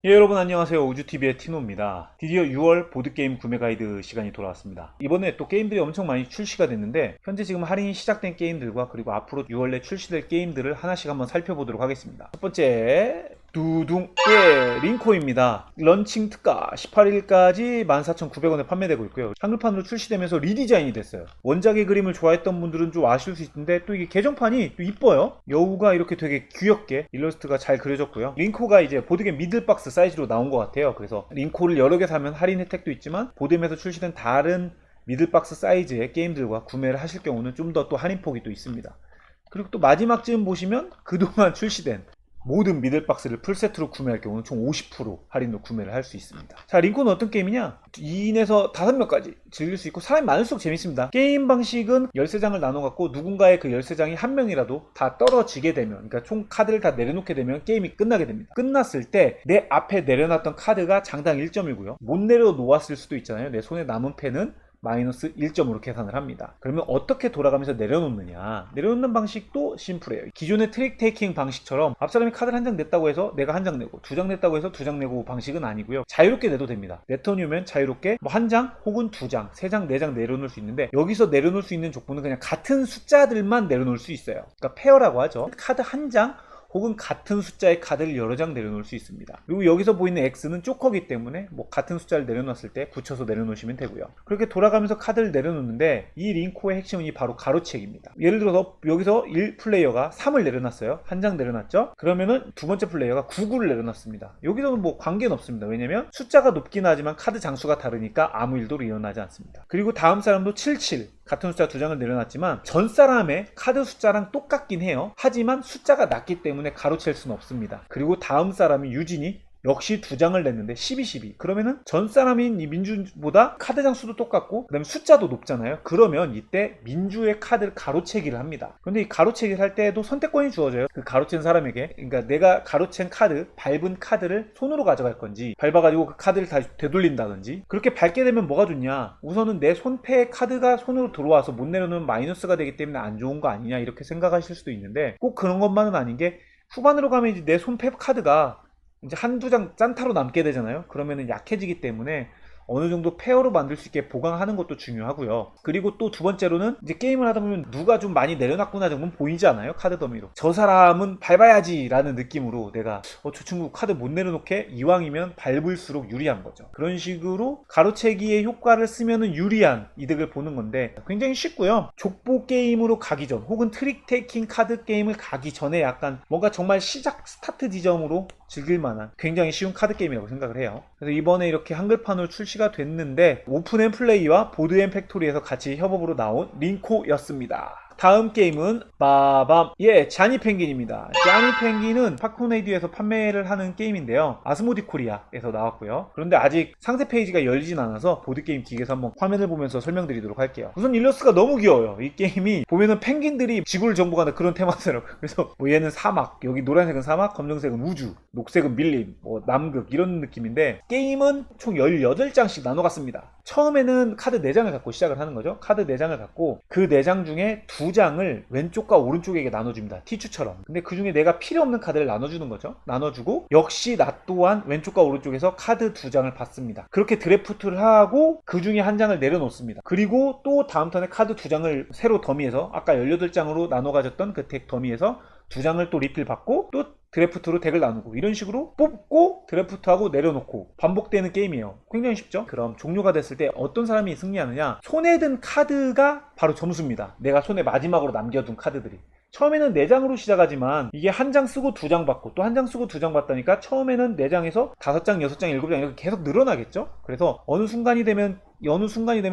예, 여러분 안녕하세요. 우주TV의 티노입니다. 드디어 6월 보드게임 구매 가이드 시간이 돌아왔습니다. 이번에 또 게임들이 엄청 많이 출시가 됐는데 현재 지금 할인이 시작된 게임들과 그리고 앞으로 6월 내 출시될 게임들을 하나씩 한번 살펴보도록 하겠습니다. 첫 번째 두둥 링코입니다. 런칭 특가 18일까지 14,900원에 판매되고 있고요. 한글판으로 출시되면서 리디자인이 됐어요. 원작의 그림을 좋아했던 분들은 좀 아실 수 있는데 또 이게 개정판이 또 이뻐요. 여우가 이렇게 되게 귀엽게 일러스트가 잘 그려졌고요. 링코가 이제 보드게임 미들박스 사이즈로 나온 것 같아요. 그래서 링코를 여러 개 사면 할인 혜택도 있지만 보드게임에서 출시된 다른 미들박스 사이즈의 게임들과 구매를 하실 경우는 좀 더 또 할인폭이 또 있습니다. 그리고 또 마지막 쯤 보시면 그동안 출시된 모든 미들박스를 풀세트로 구매할 경우는 총 50% 할인으로 구매를 할 수 있습니다. 자, 링코는 어떤 게임이냐? 2인에서 5명까지 즐길 수 있고 사람이 많을수록 재밌습니다. 게임 방식은 13장을 나눠갖고 누군가의 그 13장이 한 명이라도 다 떨어지게 되면, 그러니까 총 카드를 다 내려놓게 되면 게임이 끝나게 됩니다. 끝났을 때 내 앞에 내려놨던 카드가 장당 1점이고요. 못 내려놓았을 수도 있잖아요. 내 손에 남은 패는 마이너스 1점으로 계산을 합니다. 그러면 어떻게 돌아가면서 내려놓느냐? 내려놓는 방식도 심플해요. 기존의 트릭 테이킹 방식처럼 앞사람이 카드를 한 장 냈다고 해서 내가 한 장 내고, 두 장 냈다고 해서 두 장 내고 방식은 아니고요. 자유롭게 내도 됩니다. 내 턴이면 자유롭게 뭐 한 장 혹은 두 장, 세 장, 네 장 내려놓을 수 있는데 여기서 내려놓을 수 있는 조건은 그냥 같은 숫자들만 내려놓을 수 있어요. 그러니까 페어라고 하죠. 카드 한 장 혹은 같은 숫자의 카드를 여러 장 내려놓을 수 있습니다. 그리고 여기서 보이는 X는 조커기 때문에 뭐 같은 숫자를 내려놨을 때 붙여서 내려놓으시면 되고요. 그렇게 돌아가면서 카드를 내려놓는데 이 링코의 핵심은 바로 가로채기입니다. 예를 들어서 여기서 1플레이어가 3을 내려놨어요. 한 장 내려놨죠? 그러면은 두 번째 플레이어가 9를 내려놨습니다. 여기서는 뭐 관계는 없습니다. 왜냐면 숫자가 높긴 하지만 카드 장수가 다르니까 아무 일도 일어나지 않습니다. 그리고 다음 사람도 77 같은 숫자 두 장을 내려놨지만 전 사람의 카드 숫자랑 똑같긴 해요. 하지만 숫자가 낮기 때문에 가로챌 수는 없습니다. 그리고 다음 사람이 유진이 역시 두 장을 냈는데 12. 그러면은 전 사람인 이 민주보다 카드 장수도 똑같고 그다음에 숫자도 높잖아요. 그러면 이때 민주의 카드를 가로채기를 합니다. 그런데 이 가로채기를 할 때도 선택권이 주어져요. 그 가로챈 사람에게. 그러니까 내가 가로챈 카드, 밟은 카드를 손으로 가져갈 건지 밟아가지고 그 카드를 다시 되돌린다든지. 그렇게 밟게 되면 뭐가 좋냐? 우선은 내 손패의 카드가 손으로 들어와서 못 내려놓으면 마이너스가 되기 때문에 안 좋은 거 아니냐 이렇게 생각하실 수도 있는데 꼭 그런 것만은 아닌 게 후반으로 가면 이제 내 손패 카드가 이제 한두 장 짠타로 남게 되잖아요. 그러면은 약해지기 때문에 어느 정도 페어로 만들 수 있게 보강하는 것도 중요하고요. 그리고 또 두 번째로는 이제 게임을 하다 보면 누가 좀 많이 내려놨구나 정도는 보이지 않아요? 카드 더미로. 저 사람은 밟아야지 라는 느낌으로 내가 저 친구 카드 못 내려놓게 이왕이면 밟을수록 유리한 거죠. 그런 식으로 가로채기의 효과를 쓰면은 유리한 이득을 보는 건데 굉장히 쉽고요. 족보 게임으로 가기 전 혹은 트릭 테이킹 카드 게임을 가기 전에 약간 뭔가 정말 시작 스타트 지점으로 즐길 만한 굉장히 쉬운 카드 게임이라고 생각을 해요. 그래서 이번에 이렇게 한글판으로 출시가 됐는데 오픈앤 플레이와 보드앤 팩토리에서 같이 협업으로 나온 링코였습니다. 다음 게임은 빠밤, 자니 펭귄입니다. 자니 펭귄은 파코네이드에서 판매를 하는 게임인데요. 아스모디 코리아에서 나왔고요. 그런데 아직 상세 페이지가 열리진 않아서 보드게임 기계에서 한번 화면을 보면서 설명드리도록 할게요. 우선 일러스트가 너무 귀여워요. 이 게임이 보면은 펭귄들이 지구를 정복하는 그런 테마더라고요. 그래서 뭐 얘는 사막, 여기 노란색은 사막, 검정색은 우주, 녹색은 밀림, 뭐 남극 이런 느낌인데 게임은 총 18장씩 나눠갔습니다. 처음에는 카드 4장을 갖고 시작을 하는 거죠. 카드 4장을 갖고 그 4장 중에 2장을 왼쪽과 오른쪽에게 나눠줍니다. 티추처럼. 근데 그 중에 내가 필요 없는 카드를 나눠주는 거죠. 나눠주고 역시 나 또한 왼쪽과 오른쪽에서 카드 2장을 받습니다. 그렇게 드래프트를 하고 그 중에 한 장을 내려놓습니다. 그리고 또 다음 턴에 카드 2장을 새로 더미에서 아까 18장으로 나눠 가졌던 그 덱 더미에서 2장을 또 리필 받고 또 드래프트로 덱을 나누고 이런 식으로 뽑고 드래프트하고 내려놓고 반복되는 게임이에요. 굉장히 쉽죠? 그럼 종료가 됐을 때 어떤 사람이 승리하느냐? 손에 든 카드가 바로 점수입니다. 내가 손에 마지막으로 남겨둔 카드들이. 처음에는 4장으로 시작하지만 이게 한 장 쓰고 2장 받고 또 한 장 쓰고 2장 받다니까 처음에는 4장에서 5장, 6장, 7장 이렇게 계속 늘어나겠죠? 그래서 어느 순간이 되면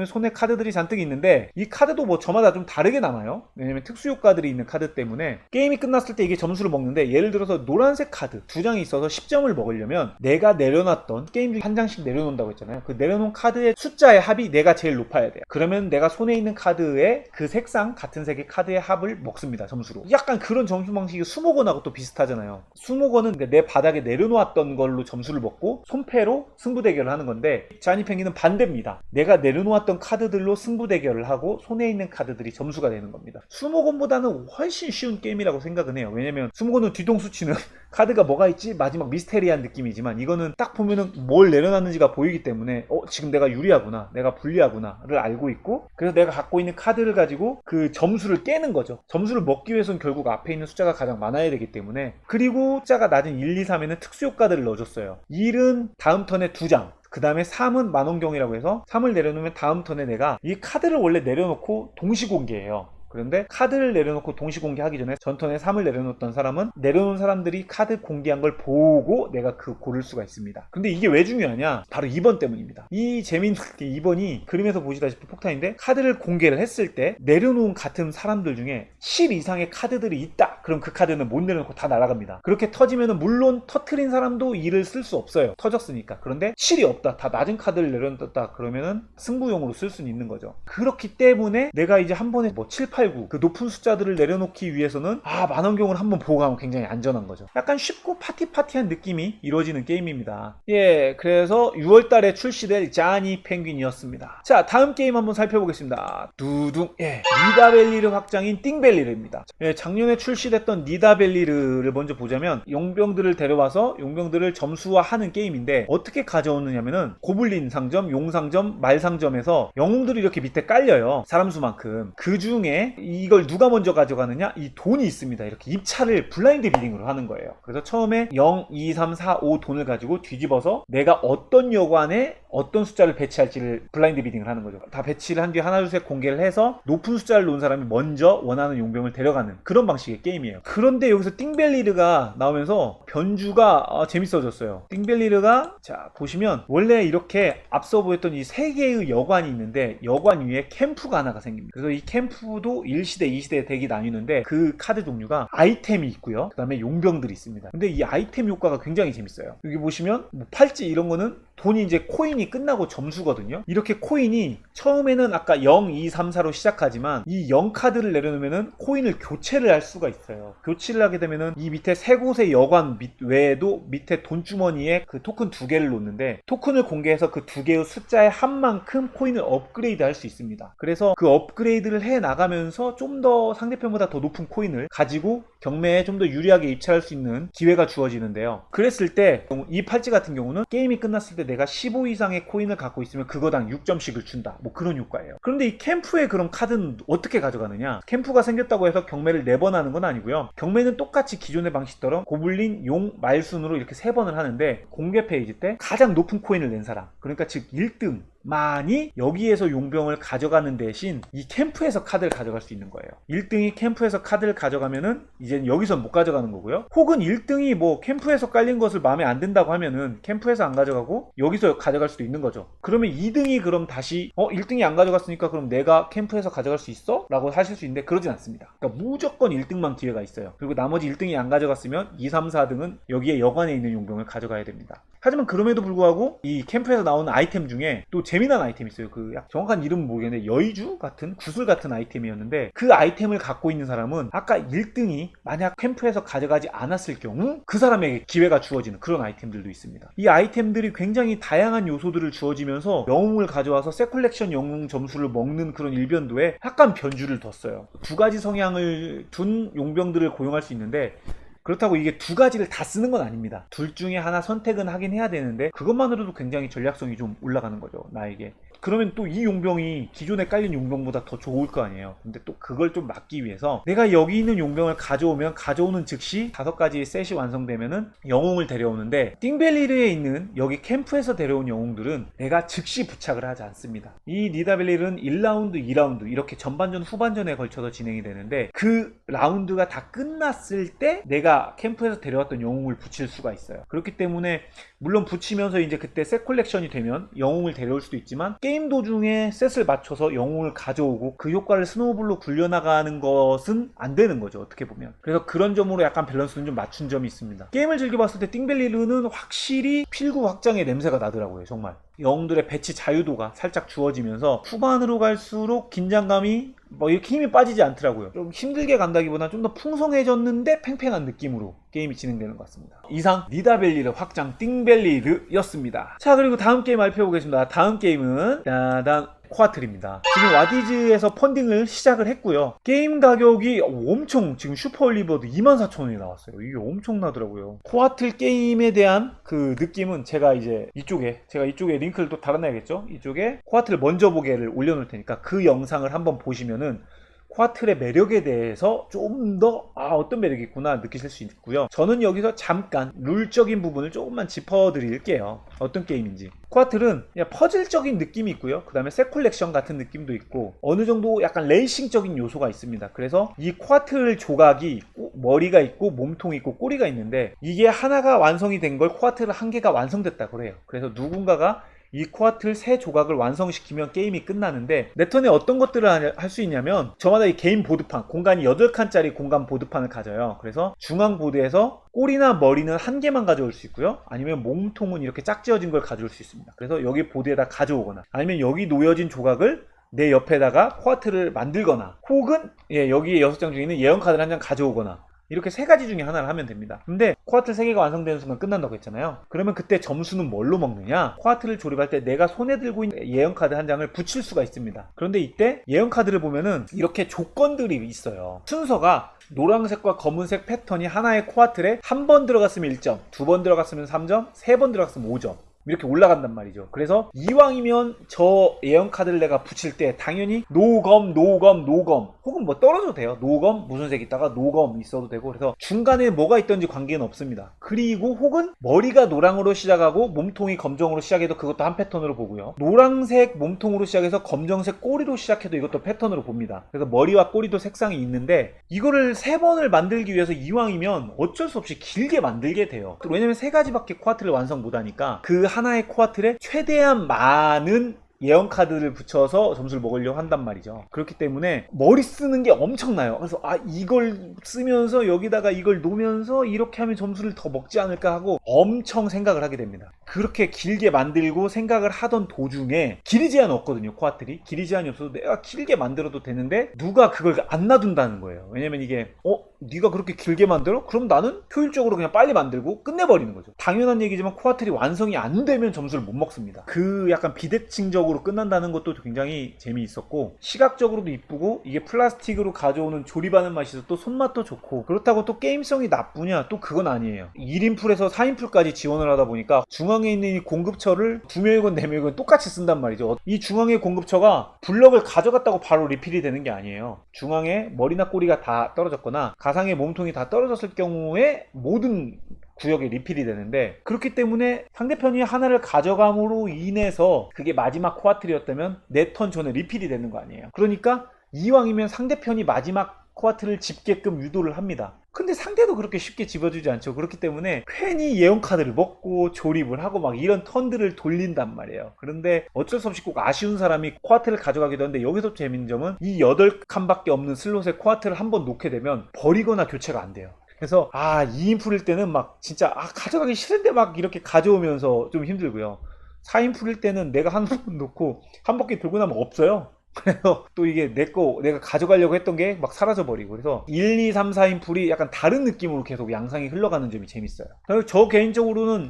손에 카드들이 잔뜩 있는데 이 카드도 뭐 저마다 좀 다르게 남아요. 왜냐면 특수 효과들이 있는 카드 때문에 게임이 끝났을 때 이게 점수를 먹는데 예를 들어서 노란색 카드 2장이 있어서 10점을 먹으려면 내가 내려놨던 게임 중에 한 장씩 내려놓는다고 했잖아요. 그 내려놓은 카드의 숫자의 합이 내가 제일 높아야 돼요. 그러면 내가 손에 있는 카드의 그 색상 같은 색의 카드의 합을 먹습니다. 점수로. 약간 그런 점수 방식이 수목원하고 또 비슷하잖아요. 수목원은 내 바닥에 내려놓았던 걸로 점수를 먹고 손패로 승부 대결을 하는 건데 자니 펭귄은 반대입니다. 내가 내려놓았던 카드들로 승부 대결을 하고 손에 있는 카드들이 점수가 되는 겁니다. 수모건보다는 훨씬 쉬운 게임이라고 생각은 해요. 왜냐면 수모건은 뒤통수 치는 카드가 뭐가 있지? 마지막 미스테리한 느낌이지만 이거는 딱 보면은 뭘 내려놨는지가 보이기 때문에 지금 내가 유리하구나, 내가 불리하구나를 알고 있고, 그래서 내가 갖고 있는 카드를 가지고 그 점수를 깨는 거죠. 점수를 먹기 위해서는 결국 앞에 있는 숫자가 가장 많아야 되기 때문에. 그리고 숫자가 낮은 1, 2, 3에는 특수효과들을 넣어줬어요. 1은 다음 턴에 2장, 그 다음에 3은 만원경이라고 해서 3을 내려놓으면 다음 턴에 내가 이 카드를 원래 내려놓고 동시 공개해요. 그런데 카드를 내려놓고 동시 공개하기 전에 전턴에 3을 내려놓았던 사람은 내려놓은 사람들이 카드 공개한 걸 보고 내가 고를 수가 있습니다. 근데 이게 왜 중요하냐? 바로 2번 때문입니다. 이 재밌는 게 2번이 그림에서 보시다시피 폭탄인데, 카드를 공개를 했을 때 내려놓은 같은 사람들 중에 10 이상의 카드들이 있다. 그럼 그 카드는 못 내려놓고 다 날아갑니다. 그렇게 터지면은 물론 터트린 사람도 2를 쓸 수 없어요. 터졌으니까. 그런데 7이 없다. 다 낮은 카드를 내려놓았다. 그러면은 승부용으로 쓸 수는 있는 거죠. 그렇기 때문에 내가 이제 한 번에 7, 8, 그 높은 숫자들을 내려놓기 위해서는 만원경을 한번 보고 가면 굉장히 안전한 거죠. 약간 쉽고 파티한 느낌이 이루어지는 게임입니다. 예, 그래서 6월달에 출시될 자니 펭귄이었습니다. 자, 다음 게임 한번 살펴보겠습니다. 두둥. 예, 니다벨리르 확장인 띵벨리르입니다. 예, 작년에 출시됐던 니다벨리르를 먼저 보자면 용병들을 데려와서 용병들을 점수화하는 게임인데, 어떻게 가져오느냐면은 고블린 상점, 용 상점, 말 상점에서 영웅들이 이렇게 밑에 깔려요. 사람 수만큼. 그 중에 이걸 누가 먼저 가져가느냐? 이 돈이 있습니다. 이렇게 입찰을 블라인드 비딩으로 하는 거예요. 그래서 처음에 0, 2, 3, 4, 5 돈을 가지고 뒤집어서 내가 어떤 여관에 어떤 숫자를 배치할지를 블라인드 비딩을 하는 거죠. 다 배치를 한 뒤에 하나 둘 셋 공개를 해서 높은 숫자를 놓은 사람이 먼저 원하는 용병을 데려가는 그런 방식의 게임이에요. 그런데 여기서 띵벨리르가 나오면서 변주가 재밌어졌어요. 띵벨리르가 자 보시면 원래 이렇게 앞서 보였던 이 세 개의 여관이 있는데, 여관 위에 캠프가 하나가 생깁니다. 그래서 이 캠프도 1시대, 2시대 덱이 나뉘는데 그 카드 종류가 아이템이 있고요. 그 다음에 용병들이 있습니다. 근데 이 아이템 효과가 굉장히 재밌어요. 여기 보시면 팔찌 이런 거는 돈이 이제 코인이 끝나고 점수거든요. 이렇게 코인이 처음에는 아까 0, 2, 3, 4로 시작하지만 이 0카드를 내려놓으면은 코인을 교체를 할 수가 있어요. 교체를 하게 되면은 이 밑에 세 곳의 여관 외에도 밑에 돈주머니에 그 토큰 2개를 놓는데, 토큰을 공개해서 그 2개의 숫자의 한 만큼 코인을 업그레이드 할 수 있습니다. 그래서 그 업그레이드를 해 나가면서 좀 더 상대편보다 더 높은 코인을 가지고 경매에 좀 더 유리하게 입찰할 수 있는 기회가 주어지는데요. 그랬을 때 이 팔찌 같은 경우는 게임이 끝났을 때 내가 15 이상의 코인을 갖고 있으면 그거당 6점씩을 준다. 뭐 그런 효과예요. 그런데 이 캠프의 그런 카드는 어떻게 가져가느냐? 캠프가 생겼다고 해서 경매를 4번 하는 건 아니고요. 경매는 똑같이 기존의 방식처럼 고블린, 용, 말 순으로 이렇게 3번을 하는데, 공개 페이지 때 가장 높은 코인을 낸 사람, 그러니까 즉 1등 만이 여기에서 용병을 가져가는 대신 이 캠프에서 카드를 가져갈 수 있는 거예요. 1등이 캠프에서 카드를 가져가면은 이제 여기선 못 가져가는 거고요. 혹은 1등이 뭐 캠프에서 깔린 것을 마음에 안 든다고 하면은 캠프에서 안 가져가고 여기서 가져갈 수도 있는 거죠. 그러면 2등이 그럼 다시 1등이 안 가져갔으니까 그럼 내가 캠프에서 가져갈 수 있어? 라고 하실 수 있는데, 그러진 않습니다. 그러니까 무조건 1등만 기회가 있어요. 그리고 나머지 1등이 안 가져갔으면 2, 3, 4등은 여기에 여관에 있는 용병을 가져가야 됩니다. 하지만 그럼에도 불구하고 이 캠프에서 나오는 아이템 중에 또 재미난 아이템이 있어요. 그 정확한 이름은 모르겠는데 여의주 같은 구슬 같은 아이템이었는데, 그 아이템을 갖고 있는 사람은 아까 1등이 만약 캠프에서 가져가지 않았을 경우 그 사람에게 기회가 주어지는 그런 아이템들도 있습니다. 이 아이템들이 굉장히 다양한 요소들을 주어지면서 영웅을 가져와서 세컬렉션 영웅 점수를 먹는 그런 일변도에 약간 변주를 뒀어요. 2가지 성향을 둔 용병들을 고용할 수 있는데, 그렇다고 이게 2가지를 다 쓰는 건 아닙니다. 둘 중에 하나 선택은 하긴 해야 되는데, 그것만으로도 굉장히 전략성이 좀 올라가는 거죠, 나에게. 그러면 또 이 용병이 기존에 깔린 용병보다 더 좋을 거 아니에요. 근데 또 그걸 좀 막기 위해서 내가 여기 있는 용병을 가져오는 즉시 5가지의 셋이 완성되면은 영웅을 데려오는데, 띵벨리르에 있는 여기 캠프에서 데려온 영웅들은 내가 즉시 부착을 하지 않습니다. 이 니다벨리르는 1라운드, 2라운드 이렇게 전반전, 후반전에 걸쳐서 진행이 되는데, 그 라운드가 다 끝났을 때 내가 캠프에서 데려왔던 영웅을 붙일 수가 있어요. 그렇기 때문에 물론 붙이면서 이제 그때 셋 컬렉션이 되면 영웅을 데려올 수도 있지만, 게임 도중에 셋을 맞춰서 영웅을 가져오고 그 효과를 스노우볼로 굴려나가는 것은 안 되는 거죠, 어떻게 보면. 그래서 그런 점으로 약간 밸런스는 좀 맞춘 점이 있습니다. 게임을 즐겨봤을 때 띵벨리르는 확실히 필구 확장의 냄새가 나더라고요. 정말 영웅들의 배치 자유도가 살짝 주어지면서 후반으로 갈수록 긴장감이 뭐 이렇게 힘이 빠지지 않더라고요. 좀 힘들게 간다기보다는 좀 더 풍성해졌는데 팽팽한 느낌으로 게임이 진행되는 것 같습니다. 이상 니다밸리르 확장 띵밸리르였습니다. 자, 그리고 다음 게임 알펴보겠습니다. 다음 게임은 짜잔, 코아틀입니다. 지금 와디즈에서 펀딩을 시작을 했고요. 게임 가격이 엄청, 지금 슈퍼올리버드 24,000원이 나왔어요. 이게 엄청나더라고요. 코아틀 게임에 대한 그 느낌은 제가 이쪽에 링크를 또 달아놔야겠죠. 이쪽에 코아틀 먼저 보게를 올려놓을 테니까 그 영상을 한번 보시면은 코아틀의 매력에 대해서 좀 더 어떤 매력이 있구나 느끼실 수 있고요. 저는 여기서 잠깐 룰적인 부분을 조금만 짚어드릴게요. 어떤 게임인지. 코아틀은 그냥 퍼즐적인 느낌이 있고요. 그 다음에 set collection 같은 느낌도 있고 어느 정도 약간 레이싱적인 요소가 있습니다. 그래서 이 코아틀 조각이 머리가 있고 몸통이 있고 꼬리가 있는데 이게 하나가 완성이 된 걸 코아틀 한 개가 완성됐다고 그래요. 그래서 누군가가 이 코아틀 세 조각을 완성시키면 게임이 끝나는데 내 턴에 어떤 것들을 할 수 있냐면 저마다 이 개인 보드판, 공간이 8칸짜리 공간 보드판을 가져요. 그래서 중앙 보드에서 꼬리나 머리는 한 개만 가져올 수 있고요. 아니면 몸통은 이렇게 짝지어진 걸 가져올 수 있습니다. 그래서 여기 보드에다 가져오거나 아니면 여기 놓여진 조각을 내 옆에다가 코아틀을 만들거나 혹은 여기에 6장 중에 있는 예언 카드를 한 장 가져오거나 이렇게 세 가지 중에 하나를 하면 됩니다. 근데 코아틀 3개가 완성되는 순간 끝난다고 했잖아요. 그러면 그때 점수는 뭘로 먹느냐? 코아틀을 조립할 때 내가 손에 들고 있는 예언 카드 한 장을 붙일 수가 있습니다. 그런데 이때 예언 카드를 보면은 이렇게 조건들이 있어요. 순서가 노란색과 검은색 패턴이 하나의 코아틀에 한 번 들어갔으면 1점, 2번 들어갔으면 3점, 3번 들어갔으면 5점. 이렇게 올라간단 말이죠. 그래서 이왕이면 저 예언 카드를 내가 붙일 때 당연히 노검 혹은 뭐 떨어져도 돼요. 노검 무슨 색 있다가 노검 있어도 되고 그래서 중간에 뭐가 있던지 관계는 없습니다. 그리고 혹은 머리가 노랑으로 시작하고 몸통이 검정으로 시작해도 그것도 한 패턴으로 보고요. 노란색 몸통으로 시작해서 검정색 꼬리로 시작해도 이것도 패턴으로 봅니다. 그래서 머리와 꼬리도 색상이 있는데 이거를 3번을 만들기 위해서 이왕이면 어쩔 수 없이 길게 만들게 돼요. 왜냐면 3가지밖에 코아틀을 완성 못하니까 그 하나의 코아틀에 최대한 많은 예언 카드를 붙여서 점수를 먹으려고 한단 말이죠. 그렇기 때문에 머리 쓰는 게 엄청나요. 그래서 이걸 쓰면서 여기다가 이걸 놓으면서 이렇게 하면 점수를 더 먹지 않을까 하고 엄청 생각을 하게 됩니다. 그렇게 길게 만들고 생각을 하던 도중에 길이 제한 없거든요. 코아틀이 길이 제한이 없어도 내가 길게 만들어도 되는데 누가 그걸 안 놔둔다는 거예요. 왜냐면 이게 네가 그렇게 길게 만들어? 그럼 나는 효율적으로 그냥 빨리 만들고 끝내버리는 거죠. 당연한 얘기지만 코아틀이 완성이 안 되면 점수를 못 먹습니다. 그 약간 비대칭적으로 끝난다는 것도 굉장히 재미있었고 시각적으로도 이쁘고 이게 플라스틱으로 가져오는 조립하는 맛이 있어 또 손맛도 좋고 그렇다고 또 게임성이 나쁘냐? 또 그건 아니에요. 1인풀에서 4인풀까지 지원을 하다 보니까 중앙에 있는 이 공급처를 2명이건 4명이건 똑같이 쓴단 말이죠. 이 중앙의 공급처가 블럭을 가져갔다고 바로 리필이 되는 게 아니에요. 중앙에 머리나 꼬리가 다 떨어졌거나 가상의 몸통이 다 떨어졌을 경우에 모든 구역에 리필이 되는데 그렇기 때문에 상대편이 하나를 가져감으로 인해서 그게 마지막 코아틀이었다면 내 턴 전에 리필이 되는 거 아니에요. 그러니까 이왕이면 상대편이 마지막 코아틀을 집게끔 유도를 합니다. 근데 상대도 그렇게 쉽게 집어주지 않죠. 그렇기 때문에 괜히 예언 카드를 먹고 조립을 하고 막 이런 턴들을 돌린단 말이에요. 그런데 어쩔 수 없이 꼭 아쉬운 사람이 코아틀을 가져가기도 하는데 여기서 재밌는 점은 이 8칸밖에 없는 슬롯에 코아틀을 한번 놓게 되면 버리거나 교체가 안 돼요. 그래서 2인풀일 때는 막 진짜 가져가기 싫은데 막 이렇게 가져오면서 좀 힘들고요. 4인풀일 때는 내가 한 번 놓고 한 바퀴 돌고 나면 없어요. 그래서 또 이게 내가 가져가려고 했던 게 막 사라져버리고 그래서 1, 2, 3, 4인풀이 약간 다른 느낌으로 계속 양상이 흘러가는 점이 재밌어요. 그래서 저 개인적으로는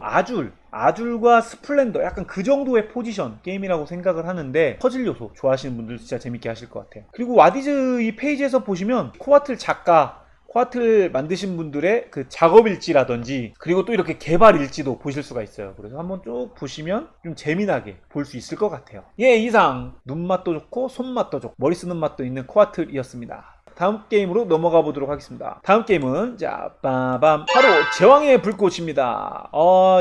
아줄과 스플렌더 약간 그 정도의 포지션 게임이라고 생각을 하는데 퍼즐 요소 좋아하시는 분들 진짜 재밌게 하실 것 같아요. 그리고 와디즈 이 페이지에서 보시면 코아틀 작가 코아틀 만드신 분들의 그 작업일지라든지 그리고 또 이렇게 개발일지도 보실 수가 있어요. 그래서 한번 쭉 보시면 좀 재미나게 볼 수 있을 것 같아요. 이상 눈맛도 좋고 손맛도 좋고 머리 쓰는 맛도 있는 코아틀이었습니다. 다음 게임으로 넘어가 보도록 하겠습니다. 다음 게임은 빠밤 바로 제왕의 불꽃입니다.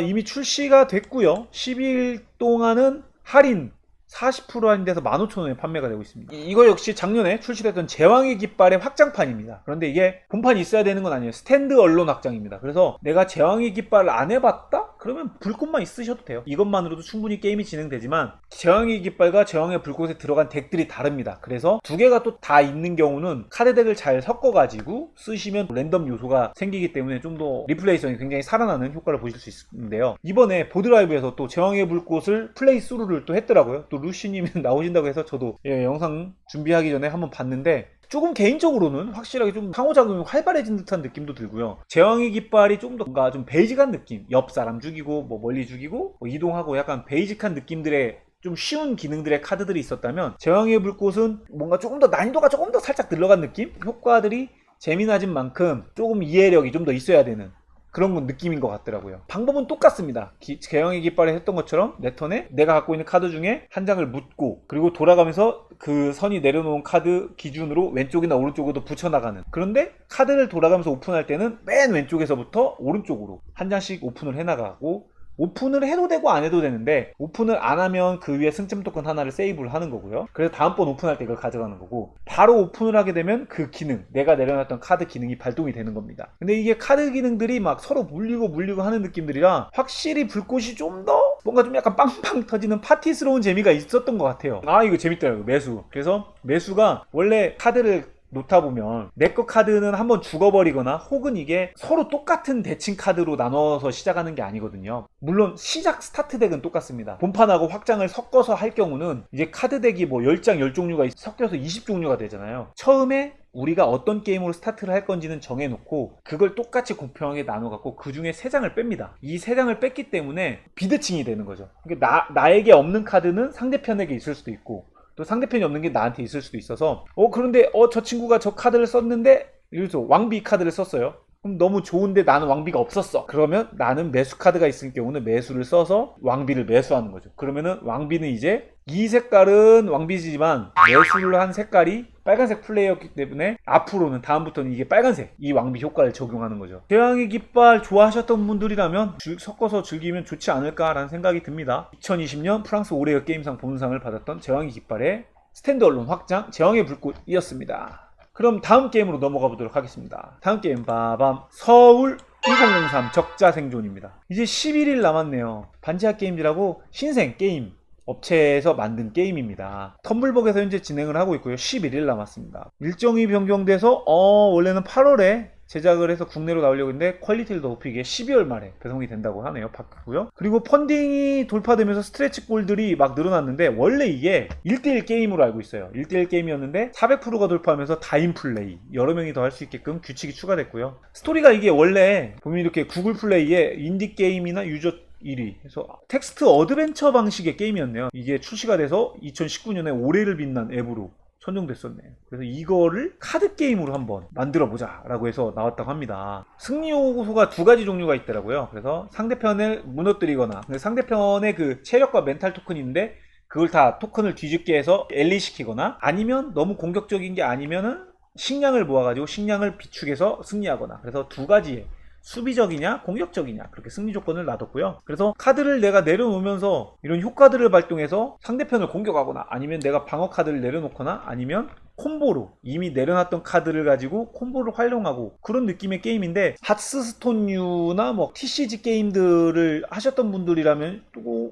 이미 출시가 됐고요. 10일 동안은 할인 40% 할인돼서 15,000원에 판매가 되고 있습니다. 이거 역시 작년에 출시됐던 제왕의 깃발의 확장판입니다. 그런데 이게 본판이 있어야 되는 건 아니에요. 스탠드 언론 확장입니다. 그래서 내가 제왕의 깃발을 안 해봤다? 그러면 불꽃만 있으셔도 돼요. 이것만으로도 충분히 게임이 진행되지만 제왕의 깃발과 제왕의 불꽃에 들어간 덱들이 다릅니다. 그래서 두 개가 또 다 있는 경우는 카드 덱을 잘 섞어가지고 쓰시면 랜덤 요소가 생기기 때문에 좀 더 리플레이성이 굉장히 살아나는 효과를 보실 수 있는데요. 이번에 보드라이브에서 또 제왕의 불꽃을 플레이 스루를 또 했더라고요. 또 루시님이 나오신다고 해서 저도 영상 준비하기 전에 한번 봤는데 조금 개인적으로는 확실하게 좀 상호작용이 활발해진 듯한 느낌도 들고요. 제왕의 깃발이 좀 더 뭔가 좀 베이직한 느낌, 옆 사람 죽이고 뭐 멀리 죽이고 뭐 이동하고 약간 베이직한 느낌들의 좀 쉬운 기능들의 카드들이 있었다면 제왕의 불꽃은 뭔가 조금 더 난이도가 조금 더 살짝 들어간 느낌? 효과들이 재미나진 만큼 조금 이해력이 좀 더 있어야 되는 그런 건 느낌인 것 같더라고요. 방법은 똑같습니다. 제왕의 깃발에 했던 것처럼 내 턴에 내가 갖고 있는 카드 중에 한 장을 묻고 그리고 돌아가면서 그 선이 내려놓은 카드 기준으로 왼쪽이나 오른쪽으로 붙여나가는. 그런데 카드를 돌아가면서 오픈할 때는 맨 왼쪽에서부터 오른쪽으로 한 장씩 오픈을 해나가고, 오픈을 해도 되고 안 해도 되는데 오픈을 안 하면 그 위에 승점 토큰 하나를 세이브를 하는 거고요. 그래서 다음번 오픈할 때 이걸 가져가는 거고, 바로 오픈을 하게 되면 그 기능, 내가 내려놨던 카드 기능이 발동이 되는 겁니다. 근데 이게 카드 기능들이 막 서로 물리고 하는 느낌들이라 확실히 불꽃이 좀 더 뭔가 좀 약간 빵빵 터지는 파티스러운 재미가 있었던 것 같아요. 아, 이거 재밌더라고요. 매수. 그래서 매수가 원래 카드를 놓다 보면 내 거 카드는 한번 죽어버리거나 혹은 이게 서로 똑같은 대칭 카드로 나눠서 시작하는 게 아니거든요. 물론 시작 스타트 덱은 똑같습니다. 본판하고 확장을 섞어서 할 경우는 이제 카드 덱이 뭐 10장 10종류가 섞여서 20종류가 되잖아요. 처음에 우리가 어떤 게임으로 스타트를 할 건지는 정해놓고 그걸 똑같이 공평하게 나눠갖고 그 중에 3장을 뺍니다. 이 3장을 뺐기 때문에 비대칭이 되는 거죠. 그러니까 나에게 없는 카드는 상대편에게 있을 수도 있고 또 상대편이 없는 게 나한테 있을 수도 있어서 그런데 저 친구가 저 카드를 썼는데 예를 들어서 왕비 카드를 썼어요. 그럼 너무 좋은데 나는 왕비가 없었어. 그러면 나는 매수 카드가 있을 경우는 매수를 써서 왕비를 매수하는 거죠. 그러면은 왕비는 이제 이 색깔은 왕비지만 매수를 한 색깔이 빨간색 플레이였기 때문에 앞으로는 다음부터는 이게 빨간색, 이 왕비 효과를 적용하는 거죠. 제왕의 깃발 좋아하셨던 분들이라면 섞어서 즐기면 좋지 않을까라는 생각이 듭니다. 2020년 프랑스 올해의 게임상 본상을 받았던 제왕의 깃발의 스탠드얼론 확장 제왕의 불꽃이었습니다. 그럼 다음 게임으로 넘어가 보도록 하겠습니다. 다음 게임 빠밤, 서울 2003 적자 생존입니다. 이제 11일 남았네요. 반지하 게임즈라고 신생 게임 업체에서 만든 게임입니다. 텀블벅에서 현재 진행을 하고 있고요. 11일 남았습니다. 일정이 변경돼서 원래는 8월에 제작을 해서 국내로 나오려고 했는데 퀄리티를 더 높이게 12월 말에 배송이 된다고 하네요. 바뀌고요. 그리고 펀딩이 돌파되면서 스트레치 골들이 막 늘어났는데 원래 이게 1대1 게임으로 알고 있어요. 1대1 게임이었는데 400%가 돌파하면서 다인 플레이, 여러 명이 더 할 수 있게끔 규칙이 추가됐고요. 스토리가 이게 원래 보면 이렇게 구글 플레이에 인디 게임이나 유저 1위 그래서 텍스트 어드벤처 방식의 게임이었네요. 이게 출시가 돼서 2019년에 올해를 빛난 앱으로 선정됐었네요. 그래서 이거를 카드 게임으로 한번 만들어 보자 라고 해서 나왔다고 합니다. 승리 요소가 2가지 종류가 있더라고요. 그래서 상대편을 무너뜨리거나, 근데 상대편의 그 체력과 멘탈 토큰인데 그걸 다 토큰을 뒤집게 해서 엘리시키거나, 아니면 너무 공격적인 게 아니면은 식량을 모아가지고 식량을 비축해서 승리하거나, 그래서 2가지의 수비적이냐 공격적이냐 그렇게 승리 조건을 놔뒀고요. 그래서 카드를 내가 내려놓으면서 이런 효과들을 발동해서 상대편을 공격하거나, 아니면 내가 방어 카드를 내려놓거나, 아니면 콤보로 이미 내려놨던 카드를 가지고 콤보를 활용하고 그런 느낌의 게임인데, 하스스톤류나 뭐 TCG 게임들을 하셨던 분들이라면 또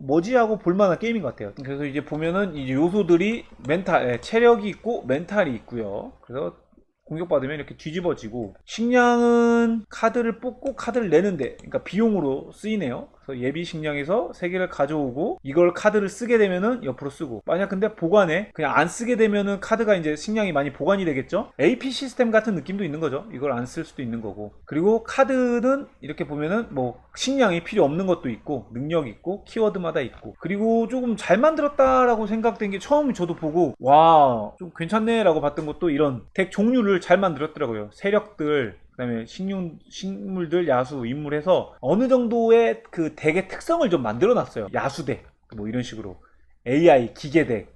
뭐지 하고 볼만한 게임인 것 같아요. 그래서 이제 보면은 이 요소들이 체력이 있고 멘탈이 있고요. 그래서 공격받으면 이렇게 뒤집어지고, 식량은 카드를 뽑고 카드를 내는데, 그러니까 비용으로 쓰이네요. 그래서 예비 식량에서 3개를 가져오고 이걸 카드를 쓰게 되면은 옆으로 쓰고, 만약 근데 보관해 그냥 안 쓰게 되면은 카드가 이제 식량이 많이 보관이 되겠죠. AP 시스템 같은 느낌도 있는 거죠. 이걸 안 쓸 수도 있는 거고. 그리고 카드는 이렇게 보면은 뭐 식량이 필요 없는 것도 있고 능력 있고 키워드마다 있고, 그리고 조금 잘 만들었다라고 생각된 게, 처음 저도 보고 와 좀 괜찮네 라고 봤던 것도 이런 덱 종류를 잘 만들었더라고요. 세력들, 그 다음에 식물들, 야수, 인물해서 어느 정도의 그 덱의 특성을 좀 만들어 놨어요. 야수덱 뭐 이런 식으로 AI 기계덱,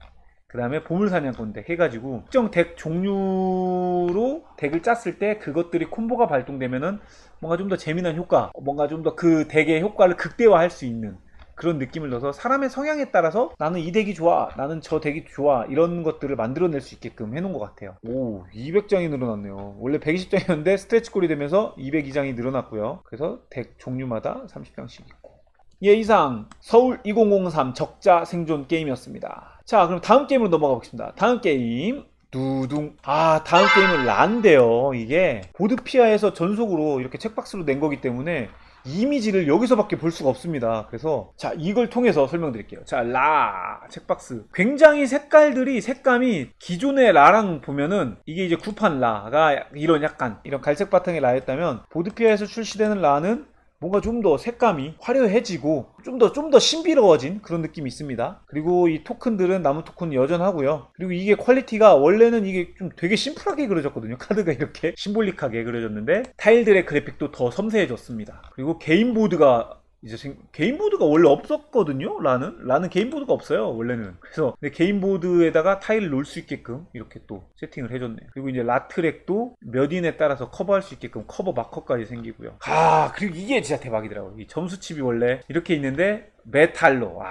그 다음에 보물사냥꾼 덱 해가지고 특정 덱 종류로 덱을 짰을 때 그것들이 콤보가 발동되면은 뭔가 좀 더 재미난 효과, 뭔가 좀 더 그 덱의 효과를 극대화할 수 있는 그런 느낌을 넣어서 사람의 성향에 따라서 나는 이 덱이 좋아, 나는 저 덱이 좋아, 이런 것들을 만들어낼 수 있게끔 해놓은 것 같아요. 오, 200장이 늘어났네요. 원래 120장이었는데 스트레치 콜이 되면서 202장이 늘어났고요. 그래서 덱 종류마다 30장씩 있고. 예, 이상 서울 2003 적자 생존 게임이었습니다. 자, 그럼 다음 게임으로 넘어가 보겠습니다. 다음 게임 두둥. 다음 게임은 라인데요. 이게 보드피아에서 전속으로 이렇게 책박스로 낸 거기 때문에 이미지를 여기서밖에 볼 수가 없습니다. 그래서 자, 이걸 통해서 설명드릴게요. 자, 라 책박스 굉장히 색감이 기존의 라랑 보면은 이게 이제 구판 라가 이런 약간 이런 갈색 바탕의 라였다면 보드피아에서 출시되는 라는 뭔가 좀 더 색감이 화려해지고 좀 더 신비로워진 그런 느낌이 있습니다. 그리고 이 토큰들은 나무 토큰 여전하고요. 그리고 이게 퀄리티가 원래는 이게 좀 되게 심플하게 그려졌거든요. 카드가 이렇게 심볼릭하게 그려졌는데 타일들의 그래픽도 더 섬세해졌습니다. 그리고 게임보드가 원래 없었거든요. 라는 게임보드가 없어요, 원래는. 그래서 근데 게임보드에다가 타일을 놓을 수 있게끔 이렇게 또 세팅을 해줬네요. 그리고 이제 라트랙도 몇 인에 따라서 커버할 수 있게끔 커버 마커까지 생기고요. 그리고 이게 진짜 대박이더라고요. 이 점수칩이 원래 이렇게 있는데 메탈로.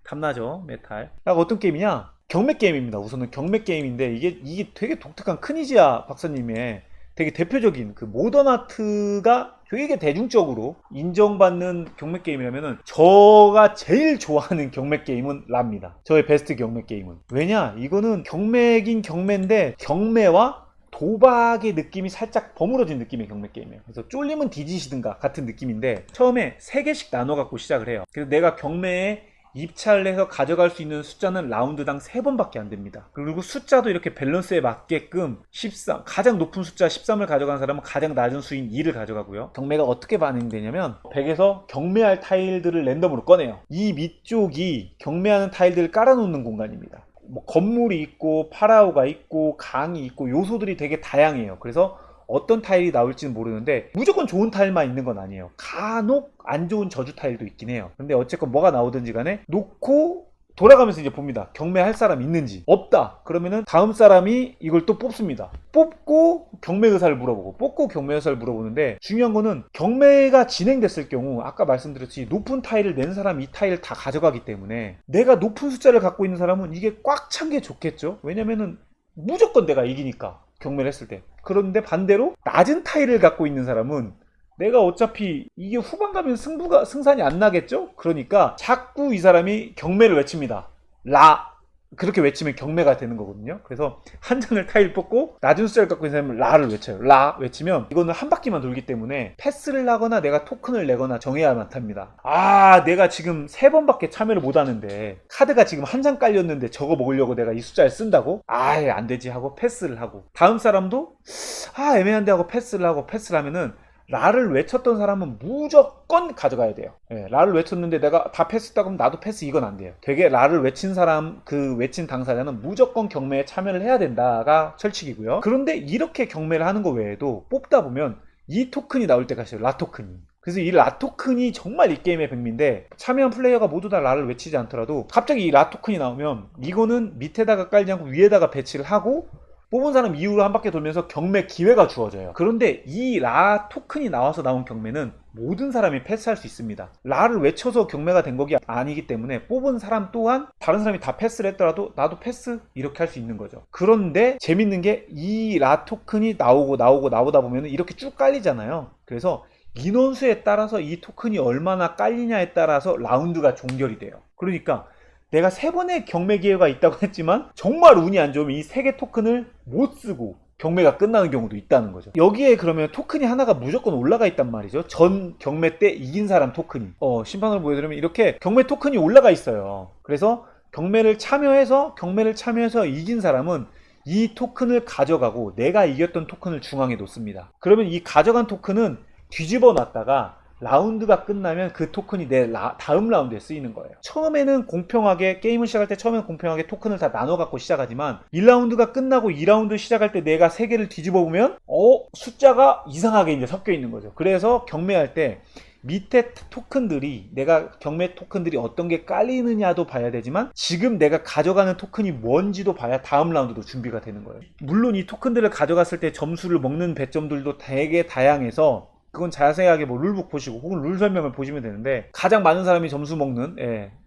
탐나죠, 메탈. 어떤 게임이냐? 경매 게임입니다. 우선은 경매 게임인데 이게 되게 독특한 크니지아 박사님의 되게 대표적인 그 모던 아트가 되게 대중적으로 인정받는 경매 게임이라면은 제가 제일 좋아하는 경매 게임은 라입니다. 저의 베스트 경매 게임은. 왜냐? 이거는 경매긴 경매인데 경매와 도박의 느낌이 살짝 버무러진 느낌의 경매 게임이에요. 그래서 쫄리면 뒤지시든가 같은 느낌인데 처음에 3개씩 나눠 갖고 시작을 해요. 그래서 내가 경매에 입찰을 해서 가져갈 수 있는 숫자는 라운드당 3번밖에 안 됩니다. 그리고 숫자도 이렇게 밸런스에 맞게끔 13, 가장 높은 숫자 13을 가져간 사람은 가장 낮은 수인 2를 가져가고요. 경매가 어떻게 반영되냐면 100에서 경매할 타일들을 랜덤으로 꺼내요. 이 밑쪽이 경매하는 타일들을 깔아놓는 공간입니다. 뭐 건물이 있고 파라오가 있고 강이 있고 요소들이 되게 다양해요. 그래서 어떤 타일이 나올지는 모르는데 무조건 좋은 타일만 있는 건 아니에요. 간혹 안 좋은 저주 타일도 있긴 해요. 근데 어쨌건 뭐가 나오든지 간에 놓고 돌아가면서 이제 봅니다. 경매할 사람 있는지. 없다. 그러면은 다음 사람이 이걸 또 뽑습니다. 뽑고 경매 의사를 물어보고 뽑고 경매 의사를 물어보는데 중요한 거는 경매가 진행됐을 경우 아까 말씀드렸듯이 높은 타일을 낸 사람이 이 타일을 다 가져가기 때문에 내가 높은 숫자를 갖고 있는 사람은 이게 꽉 찬 게 좋겠죠. 왜냐면은 무조건 내가 이기니까 경매를 했을 때. 그런데 반대로 낮은 타일을 갖고 있는 사람은 내가 어차피 이게 후반 가면 승산이 안 나겠죠? 그러니까 자꾸 이 사람이 경매를 외칩니다. 그렇게 외치면 경매가 되는 거거든요. 그래서 한 장을 타일 뽑고 낮은 숫자를 갖고 있는 사람은 라를 외쳐요. 라 외치면 이거는 한 바퀴만 돌기 때문에 패스를 하거나 내가 토큰을 내거나 정해야만 합니다. 내가 지금 3번밖에 참여를 못 하는데 카드가 지금 한 장 깔렸는데 저거 먹으려고 내가 이 숫자를 쓴다고? 안 되지 하고 패스를 하고 다음 사람도 애매한데 하고 패스를 하면은 라를 외쳤던 사람은 무조건 가져가야 돼요. 라를 외쳤는데 내가 다 패스했다 그러면 나도 패스, 이건 안 돼요. 되게 라를 외친 사람, 그 외친 당사자는 무조건 경매에 참여를 해야 된다가 철칙이고요. 그런데 이렇게 경매를 하는 거 외에도 뽑다 보면 이 토큰이 나올 때가 있어요. 라 토큰이. 그래서 이 라 토큰이 정말 이 게임의 백미인데 참여한 플레이어가 모두 다 라를 외치지 않더라도 갑자기 이 라 토큰이 나오면 이거는 밑에다가 깔지 않고 위에다가 배치를 하고 뽑은 사람 이후로 한 바퀴 돌면서 경매 기회가 주어져요. 그런데 이 라 토큰이 나와서 나온 경매는 모든 사람이 패스할 수 있습니다. 라를 외쳐서 경매가 된 거기 아니기 때문에 뽑은 사람 또한 다른 사람이 다 패스를 했더라도 나도 패스 이렇게 할 수 있는 거죠. 그런데 재밌는 게 이 라 토큰이 나오다 보면 이렇게 쭉 깔리잖아요. 그래서 인원수에 따라서 이 토큰이 얼마나 깔리냐에 따라서 라운드가 종결이 돼요. 그러니까 내가 3번의 경매 기회가 있다고 했지만 정말 운이 안 좋으면 이 3개 토큰을 못 쓰고 경매가 끝나는 경우도 있다는 거죠. 여기에 그러면 토큰이 하나가 무조건 올라가 있단 말이죠. 전 경매 때 이긴 사람 토큰이. 심판으로 보여드리면 이렇게 경매 토큰이 올라가 있어요. 그래서 경매를 참여해서 이긴 사람은 이 토큰을 가져가고 내가 이겼던 토큰을 중앙에 놓습니다. 그러면 이 가져간 토큰은 뒤집어 놨다가 라운드가 끝나면 그 토큰이 내 다음 라운드에 쓰이는 거예요. 처음에는 공평하게 게임을 시작할 때 처음에는 공평하게 토큰을 다 나눠 갖고 시작하지만 1라운드가 끝나고 2라운드 시작할 때 내가 3개를 뒤집어 보면 숫자가 이상하게 이제 섞여 있는 거죠. 그래서 경매할 때 밑에 토큰들이 내가 경매 토큰들이 어떤 게 깔리느냐도 봐야 되지만 지금 내가 가져가는 토큰이 뭔지도 봐야 다음 라운드도 준비가 되는 거예요. 물론 이 토큰들을 가져갔을 때 점수를 먹는 배점들도 되게 다양해서 그건 자세하게 뭐 룰북 보시고 혹은 룰 설명을 보시면 되는데, 가장 많은 사람이 점수 먹는,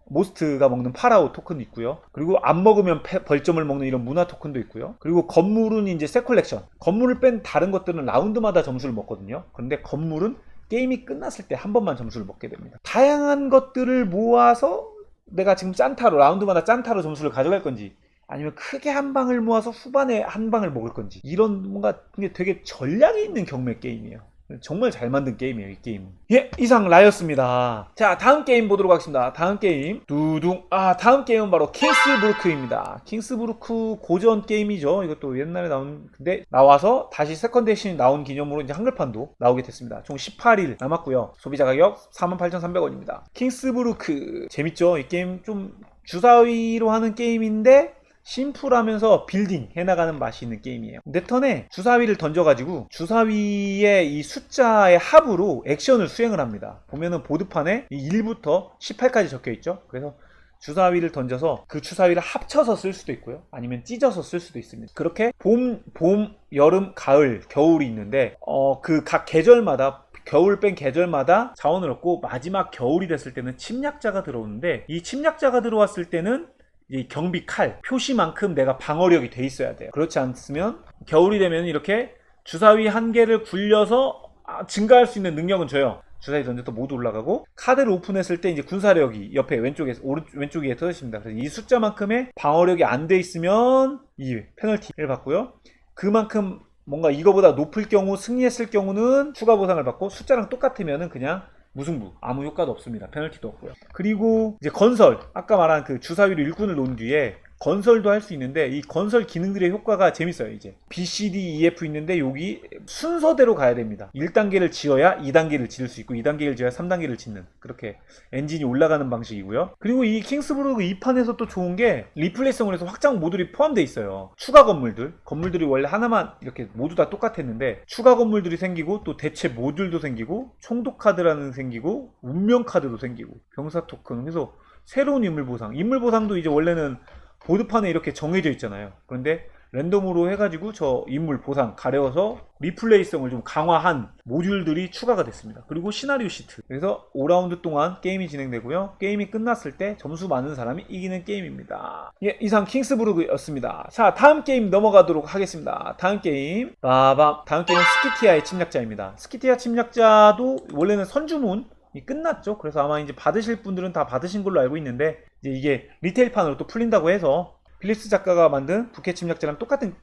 모스트가 먹는 파라오 토큰도 있고요. 그리고 안 먹으면 벌점을 먹는 이런 문화 토큰도 있고요. 그리고 건물은 이제 새 컬렉션. 건물을 뺀 다른 것들은 라운드마다 점수를 먹거든요. 그런데 건물은 게임이 끝났을 때 한 번만 점수를 먹게 됩니다. 다양한 것들을 모아서 내가 지금 짠타로, 라운드마다 짠타로 점수를 가져갈 건지, 아니면 크게 한 방을 모아서 후반에 한 방을 먹을 건지, 이런 뭔가 되게 전략이 있는 경매 게임이에요. 정말 잘 만든 게임이에요, 이 게임. 예, 이상 라였습니다. 자, 다음 게임 보도록 하겠습니다. 다음 게임 두둥. 다음 게임은 바로 킹스부르크입니다. 킹스부르크 고전 게임이죠. 이것도 옛날에 근데 나와서 다시 세컨드 에디션이 나온 기념으로 이제 한글판도 나오게 됐습니다. 총 18일 남았고요. 소비자 가격 48,300원입니다. 킹스부르크 재밌죠? 이 게임 좀 주사위로 하는 게임인데 심플하면서 빌딩 해나가는 맛이 있는 게임이에요. 내 턴에 주사위를 던져가지고 주사위의 이 숫자의 합으로 액션을 수행을 합니다. 보면은 보드판에 1부터 18까지 적혀있죠. 그래서 주사위를 던져서 그 주사위를 합쳐서 쓸 수도 있고요, 아니면 찢어서 쓸 수도 있습니다. 그렇게 봄, 여름, 가을, 겨울이 있는데 그 각 계절마다, 겨울 뺀 계절마다 자원을 얻고, 마지막 겨울이 됐을 때는 침략자가 들어오는데, 이 침략자가 들어왔을 때는 이 경비 칼, 표시만큼 내가 방어력이 돼 있어야 돼요. 그렇지 않으면 겨울이 되면 이렇게 주사위 한 개를 굴려서 증가할 수 있는 능력은 줘요. 주사위 던져서 모두 올라가고, 카드를 오픈했을 때 이제 군사력이 옆에 왼쪽 위에 떠있습니다. 그래서 이 숫자만큼의 방어력이 안 돼 있으면 이 페널티를 받고요. 그만큼 뭔가 이거보다 높을 경우, 승리했을 경우는 추가 보상을 받고, 숫자랑 똑같으면은 그냥 무승부, 아무 효과도 없습니다. 페널티도 없고요. 그리고 이제 건설, 아까 말한 그 주사위로 일꾼을 놓은 뒤에 건설도 할 수 있는데, 이 건설 기능들의 효과가 재밌어요. 이제 B, C, D, E, F 있는데 여기 순서대로 가야 됩니다. 1단계를 지어야 2단계를 지을 수 있고, 2단계를 지어야 3단계를 짓는, 그렇게 엔진이 올라가는 방식이고요. 그리고 이 킹스부르크 2판에서 또 좋은 게 리플레이성을 해서 확장 모듈이 포함되어 있어요. 추가 건물들이 원래 하나만 이렇게 모두 다 똑같았는데 추가 건물들이 생기고, 또 대체 모듈도 생기고, 총독 카드라는 생기고, 운명 카드도 생기고, 병사 토큰, 그래서 새로운 인물 보상도 이제 원래는 보드판에 이렇게 정해져 있잖아요. 그런데 랜덤으로 해가지고 저 인물 보상 가려워서 리플레이성을 좀 강화한 모듈들이 추가가 됐습니다. 그리고 시나리오 시트. 그래서 5라운드 동안 게임이 진행되고요. 게임이 끝났을 때 점수 많은 사람이 이기는 게임입니다. 예, 이상 킹스부르크였습니다. 자, 다음 게임 넘어가도록 하겠습니다. 다음 게임 다음 게임은 스키티아의 침략자입니다. 스키티아 침략자도 원래는 선주문 끝났죠. 그래서 아마 이제 받으실 분들은 다 받으신 걸로 알고 있는데, 이제 이게 리테일판으로 또 풀린다고 해서 필립스 작가가 만든 부캐 침략자랑 똑같은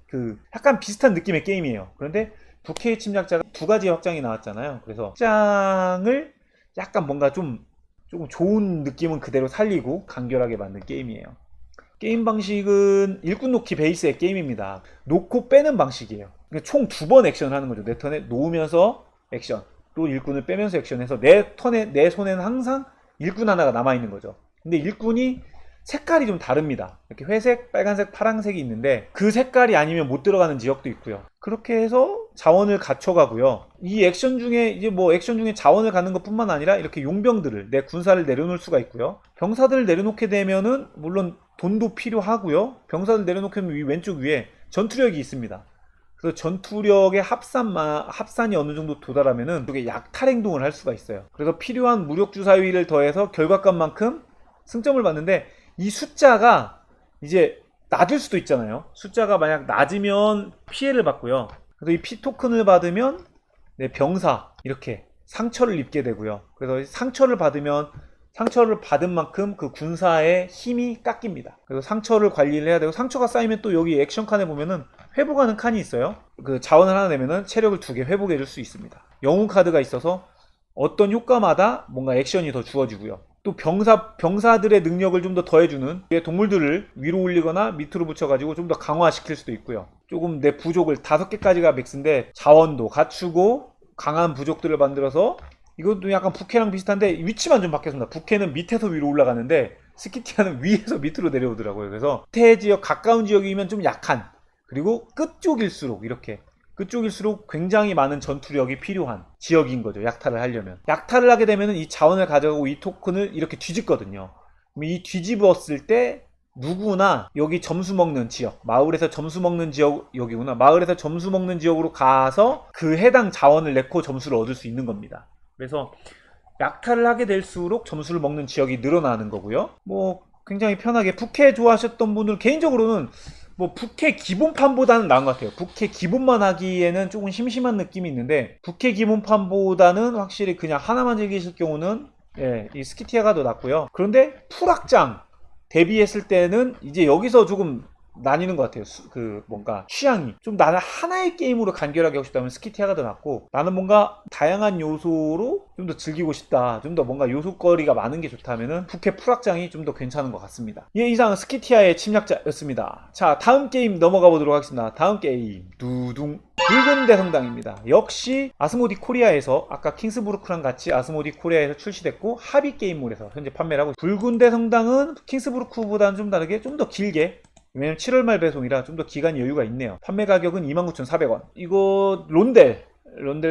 약간 비슷한 느낌의 게임이에요. 그런데 부캐 침략자가 두 가지 확장이 나왔잖아요. 그래서 확장을 약간 뭔가 조금 좋은 느낌은 그대로 살리고 간결하게 만든 게임이에요. 게임 방식은 일꾼 놓기 베이스의 게임입니다. 놓고 빼는 방식이에요. 총 2번 액션 하는 거죠. 내 턴에 놓으면서 액션, 또 일꾼을 빼면서 액션해서 내 손에는 항상 일꾼 하나가 남아있는 거죠. 근데 일꾼이 색깔이 좀 다릅니다. 이렇게 회색, 빨간색, 파란색이 있는데 그 색깔이 아니면 못 들어가는 지역도 있고요. 그렇게 해서 자원을 갖춰가고요. 이 액션 중에 액션 중에 자원을 갖는 것 뿐만 아니라 이렇게 용병들을, 내 군사를 내려놓을 수가 있고요. 병사들을 내려놓게 되면은 물론 돈도 필요하고요. 병사들 내려놓게 되면 왼쪽 위에 전투력이 있습니다. 그래서 전투력의 합산이 어느 정도 도달하면은 이게 약탈 행동을 할 수가 있어요. 그래서 필요한 무력 주사위를 더해서 결과값만큼 승점을 받는데, 이 숫자가 이제 낮을 수도 있잖아요. 숫자가 만약 낮으면 피해를 받고요. 그래서 이 피 토큰을 받으면 병사 이렇게 상처를 입게 되고요. 그래서 상처를 받은 만큼 그 군사의 힘이 깎입니다. 그래서 상처를 관리를 해야 되고, 상처가 쌓이면 또 여기 액션 칸에 보면은 회복하는 칸이 있어요. 그 자원을 하나 내면은 체력을 2개 회복해 줄 수 있습니다. 영웅 카드가 있어서 어떤 효과마다 뭔가 액션이 더 주어지고요. 또 병사들의 능력을 좀 더 더해주는, 동물들을 위로 올리거나 밑으로 붙여가지고 좀 더 강화시킬 수도 있고요. 조금 내 부족을 5개까지가 맥스인데 자원도 갖추고 강한 부족들을 만들어서, 이것도 약간 부캐랑 비슷한데 위치만 좀 바뀌었습니다. 부캐는 밑에서 위로 올라가는데 스키티아는 위에서 밑으로 내려오더라고요. 그래서 밑에 지역, 가까운 지역이면 좀 약한, 그리고 끝쪽일수록 굉장히 많은 전투력이 필요한 지역인 거죠. 약탈을 하려면. 약탈을 하게 되면 이 자원을 가져가고 이 토큰을 이렇게 뒤집거든요. 이 뒤집었을 때 누구나 여기 점수 먹는 지역, 마을에서 점수 먹는 지역, 여기구나. 마을에서 점수 먹는 지역으로 가서 그 해당 자원을 내고 점수를 얻을 수 있는 겁니다. 그래서 약탈을 하게 될수록 점수를 먹는 지역이 늘어나는 거고요. 뭐 굉장히 편하게 부캐 좋아하셨던 분들 개인적으로는 뭐 부캐 기본판보다는 나은 것 같아요. 부캐 기본만 하기에는 조금 심심한 느낌이 있는데 부캐 기본판보다는 확실히 그냥 하나만 즐기실 경우는 예, 이 스키티아가 더 낫고요. 그런데 풀악장 대비했을 때는 이제 여기서 조금 나뉘는 것 같아요. 그 뭔가 취향이 좀 나는 하나의 게임으로 간결하게 하고 싶다면 스키티아가 더 낫고 나는 뭔가 다양한 요소로 좀 더 즐기고 싶다, 좀 더 뭔가 요소거리가 많은 게 좋다면은 부캐 풀악장이 좀 더 괜찮은 것 같습니다. 예, 이상 스키티아의 침략자였습니다. 자, 다음 게임 넘어가 보도록 하겠습니다. 다음 게임 두둥 붉은 대성당입니다. 역시 아스모디 코리아에서 아까 킹스부르크랑 같이 아스모디 코리아에서 출시됐고 합의 게임몰에서 현재 판매를 하고 있습니다. 붉은 대성당은 킹스부르크보다는 좀 다르게 좀 더 길게, 왜냐면 7월 말 배송이라 좀 더 기간 여유가 있네요. 판매 가격은 29,400원. 이거 론델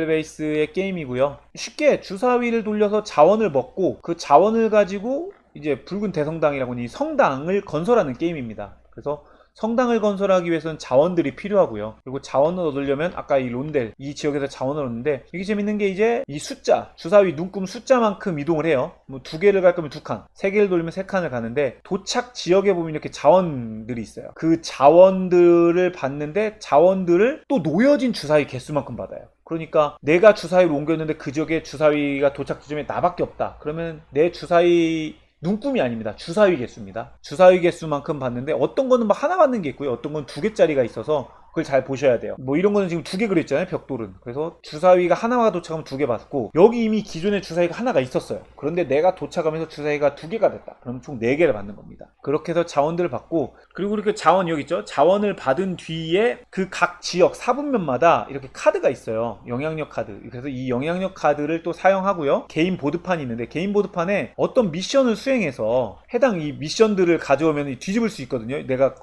베이스의 게임이고요. 쉽게 주사위를 돌려서 자원을 먹고 그 자원을 가지고 이제 붉은 대성당이라고 하는 이 성당을 건설하는 게임입니다. 그래서 성당을 건설하기 위해서는 자원들이 필요하고요. 그리고 자원을 얻으려면 아까 이 론델 이 지역에서 자원을 얻는데 이게 재밌는 게 이제 이 숫자 주사위 눈금 숫자만큼 이동을 해요. 뭐 2개를 갈 거면 2칸, 3개를 돌리면 3칸을 가는데 도착 지역에 보면 이렇게 자원들이 있어요. 그 자원들을 받는데 자원들을 또 놓여진 주사위 개수만큼 받아요. 그러니까 내가 주사위를 옮겼는데 그 지역에 주사위가 도착 지점에 나밖에 없다. 그러면 내 주사위 눈금이 아닙니다. 주사위 개수입니다. 주사위 개수만큼 받는데 어떤 거는 막 하나 받는 게 있고요. 어떤 건 2개짜리가 있어서 그걸 잘 보셔야 돼요. 뭐 이런 거는 지금 2개 그려있잖아요. 벽돌은. 그래서 주사위가 하나가 도착하면 2개 받고 여기 이미 기존에 주사위가 하나가 있었어요. 그런데 내가 도착하면서 주사위가 2개가 됐다. 그럼 총 4개를 받는 겁니다. 그렇게 해서 자원들을 받고 그리고 이렇게 자원 여기 있죠. 자원을 받은 뒤에 그 각 지역 사분면마다 이렇게 카드가 있어요. 영향력 카드. 그래서 이 영향력 카드를 또 사용하고요. 개인 보드판이 있는데 개인 보드판에 어떤 미션을 수행해서 해당 이 미션들을 가져오면 뒤집을 수 있거든요. 내가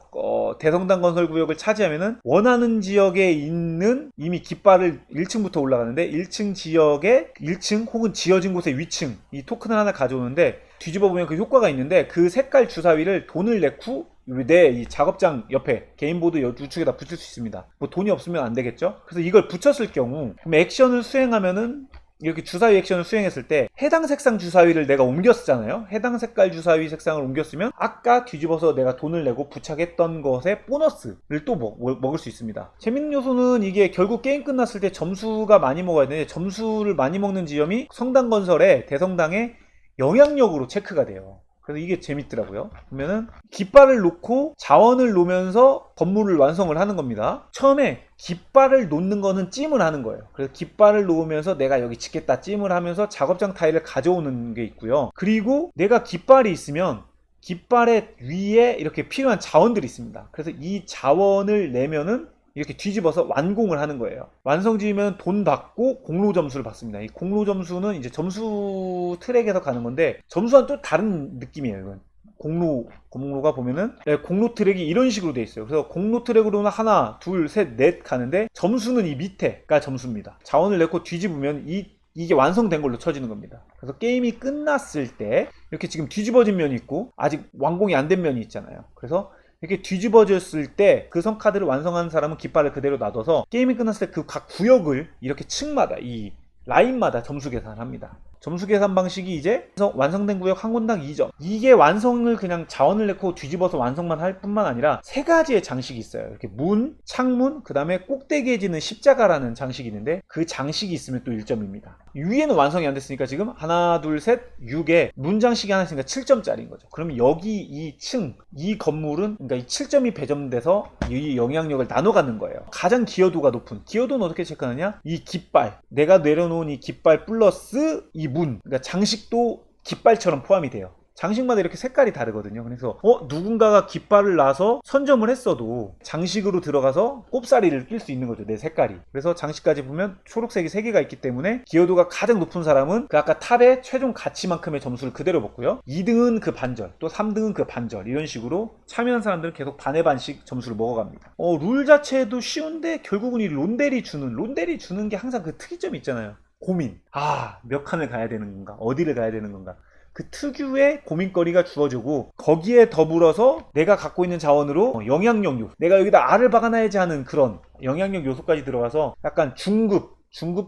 대성당 건설 구역을 차지하면은 원하는 지역에 있는 이미 깃발을 1층부터 올라가는데 1층 지역에 1층 혹은 지어진 곳의 위층 이 토큰을 하나 가져오는데 뒤집어 보면 그 효과가 있는데 그 색깔 주사위를 돈을 내고 내 이 작업장 옆에 개인보드 우측에다 붙일 수 있습니다. 뭐 돈이 없으면 안 되겠죠. 그래서 이걸 붙였을 경우 액션을 수행하면은 이렇게 주사위 액션을 수행했을 때 해당 색상 주사위를 내가 옮겼잖아요. 해당 색깔 주사위 색상을 옮겼으면 아까 뒤집어서 내가 돈을 내고 부착했던 것의 보너스를 또 먹을 수 있습니다. 재밌는 요소는 이게 결국 게임 끝났을 때 점수가 많이 먹어야 되는데 점수를 많이 먹는 지점이 성당 건설에 대성당의 영향력으로 체크가 돼요. 그래서 이게 재밌더라고요. 보면은 깃발을 놓고 자원을 놓으면서 건물을 완성을 하는 겁니다. 처음에 깃발을 놓는 거는 찜을 하는 거예요. 그래서 깃발을 놓으면서 내가 여기 짓겠다 찜을 하면서 작업장 타일을 가져오는 게 있고요. 그리고 내가 깃발이 있으면 깃발의 위에 이렇게 필요한 자원들이 있습니다. 그래서 이 자원을 내면은 이렇게 뒤집어서 완공을 하는 거예요. 완성 지으면 돈 받고 공로 점수를 받습니다. 이 공로 점수는 이제 점수 트랙에서 가는 건데 점수와는 또 다른 느낌이에요. 이건 공로가 보면은 공로 트랙이 이런 식으로 돼 있어요. 그래서 공로 트랙으로는 하나, 둘, 셋, 넷 가는데 점수는 이 밑에가 점수입니다. 자원을 내고 뒤집으면 이게 완성된 걸로 쳐지는 겁니다. 그래서 게임이 끝났을 때 이렇게 지금 뒤집어진 면이 있고 아직 완공이 안 된 면이 있잖아요. 그래서 이렇게 뒤집어졌을 때 그 성카드를 완성한 사람은 깃발을 그대로 놔둬서 게임이 끝났을 때 그 각 구역을 이렇게 층마다 이 라인마다 점수 계산을 합니다. 점수 계산 방식이 이제 완성된 구역 한 권당 2점. 이게 완성을 그냥 자원을 넣고 뒤집어서 완성만 할 뿐만 아니라 3가지의 장식이 있어요. 이렇게 문, 창문, 그 다음에 꼭대기에 지는 십자가라는 장식이 있는데 그 장식이 있으면 또 1점입니다. 위에는 완성이 안 됐으니까 지금 하나, 둘, 셋, 6에 문 장식이 하나 있으니까 7점짜리인 거죠. 그럼 여기 이 층, 이 건물은 그러니까 이 7점이 배점돼서 이 영향력을 나눠 갖는 거예요. 가장 기여도가 높은, 기여도는 어떻게 체크하느냐? 이 깃발, 내가 내려놓은 이 깃발 플러스 이 문, 그러니까 장식도 깃발처럼 포함이 돼요. 장식마다 이렇게 색깔이 다르거든요. 그래서 누군가가 깃발을 놔서 선점을 했어도 장식으로 들어가서 꼽사리를 낄 수 있는 거죠. 내 색깔이. 그래서 장식까지 보면 초록색이 3개가 있기 때문에 기여도가 가장 높은 사람은 그 아까 탑의 최종 가치만큼의 점수를 그대로 먹고요. 2등은 그 반절, 또 3등은 그 반절, 이런 식으로 참여한 사람들은 계속 반의 반씩 점수를 먹어갑니다. 룰 자체도 쉬운데 결국은 이 론델이 주는 게 항상 그 특이점이 있잖아요. 고민. 몇 칸을 가야 되는 건가? 어디를 가야 되는 건가? 그 특유의 고민거리가 주어지고 거기에 더불어서 내가 갖고 있는 자원으로 영향력 요소, 내가 여기다 알을 박아놔야지 하는 그런 영향력 요소까지 들어가서 약간 중급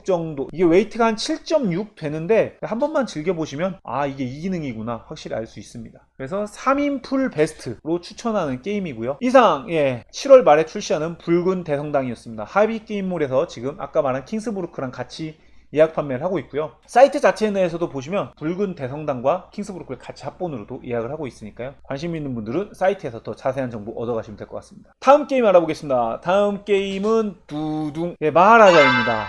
정도, 이게 웨이트가 한 7.6 되는데 한 번만 즐겨보시면 아 이게 이 기능이구나 확실히 알 수 있습니다. 그래서 3인 풀 베스트로 추천하는 게임이고요. 이상 7월 말에 출시하는 붉은 대성당이었습니다. 하이비 게임몰에서 지금 아까 말한 킹스부르크랑 같이 예약 판매를 하고 있고요. 사이트 자체 내에서도 보시면 붉은 대성당과 킹스부르크를 같이 합본으로도 예약을 하고 있으니까요. 관심 있는 분들은 사이트에서 더 자세한 정보 얻어가시면 될 것 같습니다. 다음 게임 알아보겠습니다. 다음 게임은 두둥 마하라자입니다.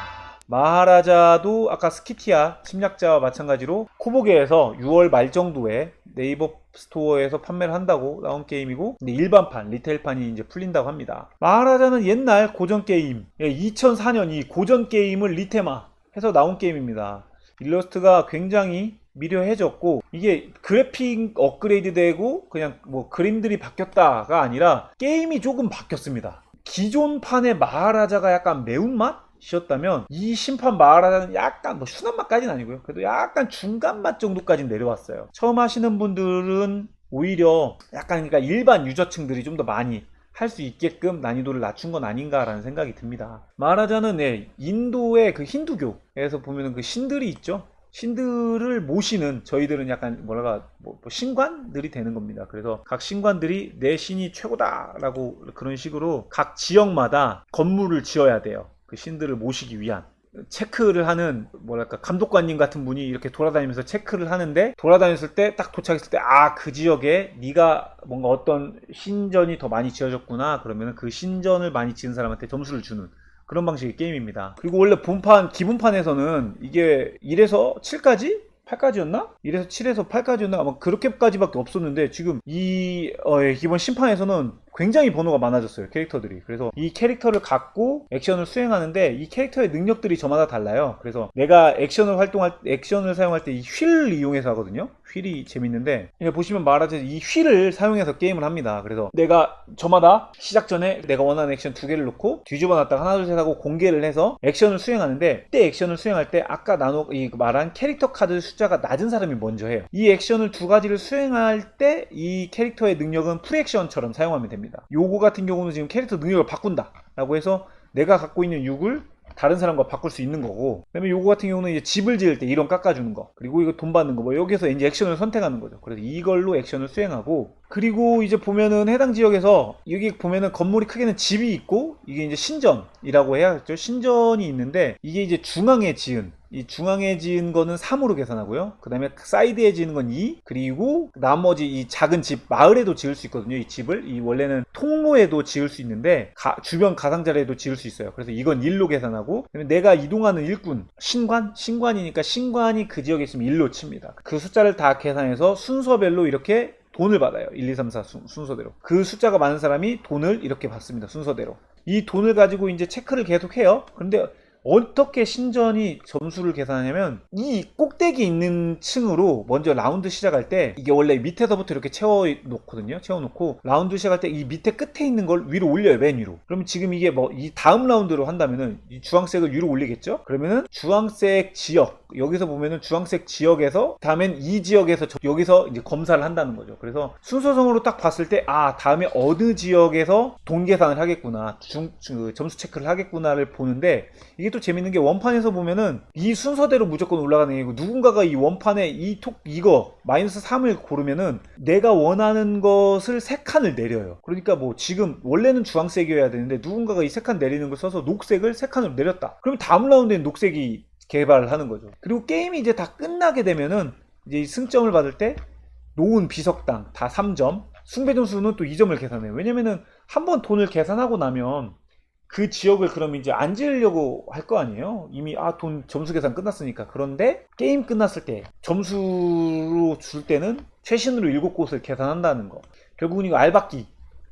마하라자도 아까 스키티아 침략자와 마찬가지로 코보게에서 6월 말 정도에 네이버 스토어에서 판매를 한다고 나온 게임이고, 근데 일반판, 리테일판이 이제 풀린다고 합니다. 마하라자는 옛날 고전 게임, 2004년 이 고전 게임을 리테마 해서 나온 게임입니다. 일러스트가 굉장히 미려해졌고, 이게 그래픽 업그레이드 되고 그냥 뭐 그림들이 바뀌었다가 아니라 게임이 조금 바뀌었습니다. 기존 판의 마하라자가 약간 매운맛? 이었다면 이 심판 마하라자는 약간 뭐 순한 맛까지는 아니고요. 그래도 약간 중간 맛 정도까지 내려왔어요. 처음 하시는 분들은 오히려 약간 그러니까 일반 유저층들이 좀 더 많이 할 수 있게끔 난이도를 낮춘 건 아닌가라는 생각이 듭니다. 마하라자는 인도의 그 힌두교에서 보면은 그 신들이 있죠. 신들을 모시는, 저희들은 약간 뭐랄까 뭐 신관들이 되는 겁니다. 그래서 각 신관들이 내 신이 최고다라고 그런 식으로 각 지역마다 건물을 지어야 돼요. 그 신들을 모시기 위한 체크를 하는 뭐랄까 감독관님 같은 분이 이렇게 돌아다니면서 체크를 하는데, 돌아다녔을 때 딱 도착했을 때 아 그 지역에 네가 뭔가 어떤 신전이 더 많이 지어졌구나 그러면 그 신전을 많이 지은 사람한테 점수를 주는 그런 방식의 게임입니다. 그리고 원래 본판 기본판에서는 이게 1에서 7까지? 8까지였나? 1에서 7에서 8까지였나? 아마 그렇게까지밖에 없었는데 지금 이 기본 심판에서는 굉장히 번호가 많아졌어요. 캐릭터들이. 그래서 이 캐릭터를 갖고 액션을 수행하는데 이 캐릭터의 능력들이 저마다 달라요. 그래서 내가 액션을 사용할 때 이 휠을 이용해서 하거든요. 휠이 재밌는데 보시면 말하자면 이 휠을 사용해서 게임을 합니다. 그래서 내가 저마다 시작 전에 내가 원하는 액션 2개를 놓고 뒤집어 놨다가 하나 둘 셋 하고 공개를 해서 액션을 수행하는데, 그때 액션을 수행할 때 아까 말한 캐릭터 카드 숫자가 낮은 사람이 먼저 해요. 이 액션을 2가지를 수행할 때 이 캐릭터의 능력은 풀액션처럼 사용하면 됩니다. 요거 같은 경우는 지금 캐릭터 능력을 바꾼다 라고 해서 내가 갖고 있는 6을 다른 사람과 바꿀 수 있는 거고, 그 다음에 요거 같은 경우는 이제 집을 지을 때 1원 깎아주는 거, 그리고 이거 돈 받는 거, 뭐 여기서 이제 액션을 선택하는 거죠. 그래서 이걸로 액션을 수행하고, 그리고 이제 보면은 해당 지역에서 여기 보면은 건물이 크게는 집이 있고, 이게 이제 신전이라고 해야겠죠. 신전이 있는데 이게 이제 중앙에 지은, 이 중앙에 지은 거는 3으로 계산하고요. 그 다음에 사이드에 지은 건 2, 그리고 나머지 이 작은 집, 마을에도 지을 수 있거든요. 이 집을 이 원래는 통로에도 지을 수 있는데 주변 가상자리에도 지을 수 있어요. 그래서 이건 1로 계산하고, 그다음에 내가 이동하는 일꾼, 신관이니까 신관이 그 지역에 있으면 1로 칩니다. 그 숫자를 다 계산해서 순서별로 이렇게 돈을 받아요. 1, 2, 3, 4 순서대로. 그 숫자가 많은 사람이 돈을 이렇게 받습니다. 순서대로. 이 돈을 가지고 이제 체크를 계속 해요. 그런데 어떻게 신전이 점수를 계산하냐면, 이 꼭대기 있는 층으로 먼저 라운드 시작할 때 이게 원래 밑에서부터 이렇게 채워놓거든요. 채워놓고 라운드 시작할 때 이 밑에 끝에 있는 걸 위로 올려요. 맨 위로. 그러면 지금 이게 뭐 이 다음 라운드로 한다면은 이 주황색을 위로 올리겠죠. 그러면은 주황색 지역, 여기서 보면은 주황색 지역에서 다음엔 이 지역에서 여기서 이제 검사를 한다는 거죠. 그래서 순서성으로 딱 봤을 때 아 다음에 어느 지역에서 돈 계산을 하겠구나, 점수 체크를 하겠구나를 보는데, 이게 또 재밌는 게 원판에서 보면은 이 순서대로 무조건 올라가는 게 아니고, 누군가가 이 원판에 이거 마이너스 3을 고르면은 내가 원하는 것을 3칸을 내려요. 그러니까 뭐 지금 원래는 주황색이어야 되는데 누군가가 이 3칸 내리는 걸 써서 녹색을 3칸으로 내렸다. 그러면 다음 라운드엔 녹색이 개발을 하는 거죠. 그리고 게임이 이제 다 끝나게 되면은 이제 승점을 받을 때 노은 비석당 다 3점, 숭배점수는 또 2점을 계산해요. 왜냐면은 한번 돈을 계산하고 나면 그 지역을 그럼 이제 안 지으려고 할 거 아니에요. 이미 돈 점수 계산 끝났으니까. 그런데 게임 끝났을 때 점수로 줄 때는 최신으로 7곳을 계산한다는 거. 결국은 이거 알박기,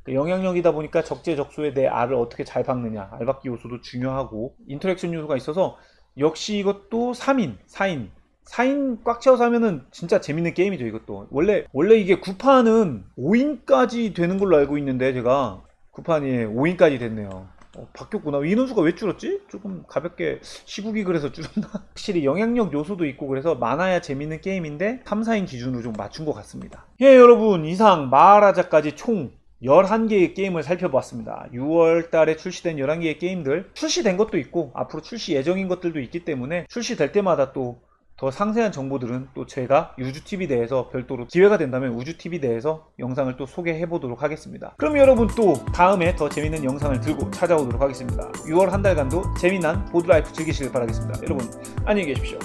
영향력이다 보니까 적재적소에 내 알을 어떻게 잘 박느냐, 알박기 요소도 중요하고 인터랙션 요소가 있어서 역시 이것도 3인, 4인 꽉 채워서 하면은 진짜 재밌는 게임이죠. 이것도 원래 이게 9판은 5인까지 되는 걸로 알고 있는데, 제가 9판이 5인까지 됐네요. 바뀌었구나. 인원수가 왜 줄었지? 조금 가볍게 시국이 그래서 줄었나? 확실히 영향력 요소도 있고 그래서 많아야 재밌는 게임인데 3, 4인 기준으로 좀 맞춘 것 같습니다. 예, 여러분, 이상 마하라자까지 총 11개의 게임을 살펴보았습니다. 6월 달에 출시된 11개의 게임들, 출시된 것도 있고 앞으로 출시 예정인 것들도 있기 때문에 출시될 때마다 또 더 상세한 정보들은 또 제가 우주TV 내에서 별도로 기회가 된다면 우주TV 내에서 영상을 또 소개해 보도록 하겠습니다. 그럼 여러분 또 다음에 더 재밌는 영상을 들고 찾아오도록 하겠습니다. 6월 한 달간도 재미난 보드라이프 즐기시길 바라겠습니다. 여러분 안녕히 계십시오.